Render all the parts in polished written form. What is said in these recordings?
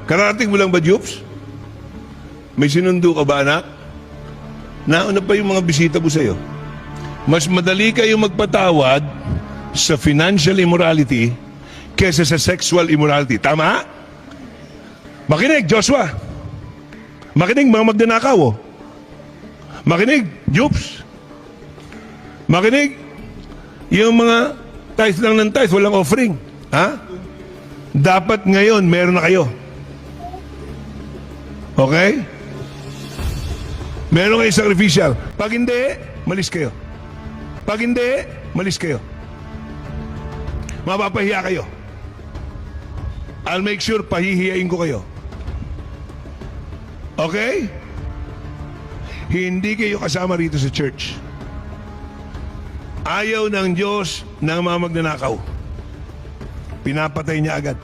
Karating mo lang ba, Jupes? May sinundo ka ba, anak? Nauna pa yung mga bisita mo sa'yo. Mas madali kayong magpatawad sa financial immorality kesa sa sexual immorality. Tama? Makinig, Joshua. Makinig, mga magdanakaw. Oh. Makinig, Jupes. Makinig, yung mga tithe lang ng tithe, walang offering. Ha? Dapat ngayon, meron na kayo. Okay? Meron kayo sacrificial. Pag hindi, malis kayo. Pag hindi, malis kayo. Mapapahiya kayo. I'll make sure pahihiyain ko kayo. Okay? Hindi kayo kasama rito sa church. Ayaw ng Diyos ng mga magnanakaw. Pinapatay niya agad.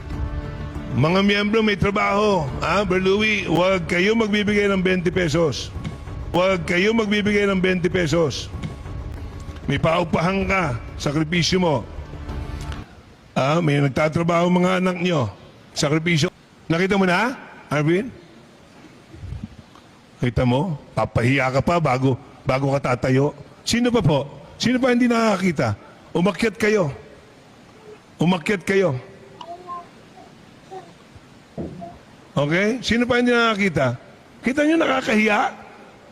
Mga miyembro may trabaho. Brother Louie, huwag kayo magbibigay ng 20 pesos. Huwag kayo magbibigay ng 20 pesos. May paupahan ka, sakripisyo mo. May nagtatrabaho mga anak nyo. Sakripisyo. Nakita mo na, Arvin? Kita mo? Papahiya ka pa bago ka tatayo. Sino pa po? Sino pa hindi nakakita? Umakyat kayo. Umakyat kayo. Okay? Sino pa hindi nakakita? Kita nyo nakakahiya?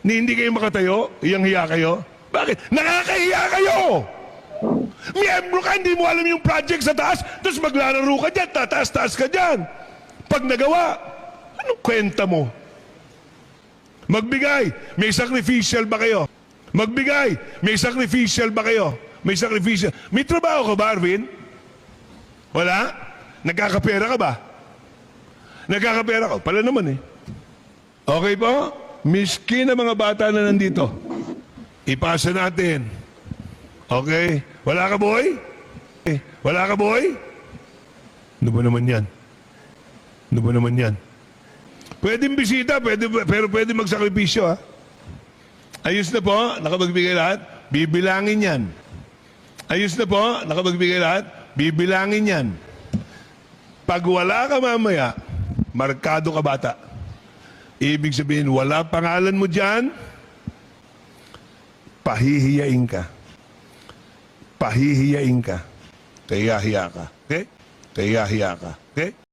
Ni hindi kayo makatayo? Iyang hiya kayo? Bakit? Nakakahiya kayo! Miyembro ka, hindi mo alam yung project sa taas, tapos maglalaro ka dyan, tataas-taas ka dyan. Pag nagawa, anong kwenta mo? Magbigay, may sacrificial ba kayo? Magbigay, may sacrificial ba kayo? May sacrificial. May trabaho ka ba, Arvin? Wala? Nagkakapera ka ba? Nagkakapera ka? Pala naman eh. Okay po? Miskin na mga bata na nandito. Ipasa natin. Okay? Wala ka, boy? Wala ka, boy? Ano ba naman yan? Ano ba naman yan? Pwedeng bisita, pero pwede magsakripisyo, ha? Ayos na po, nakapagbigay lahat, bibilangin yan. Ayos na po, nakapagbigay lahat, bibilangin yan. Pag wala ka mamaya, markado ka bata. Ibig sabihin, wala pangalan mo dyan, pahihiyain ka. Pahihiyain ka. Kaya hiya ka. Okay? Kaya hiya ka. Okay?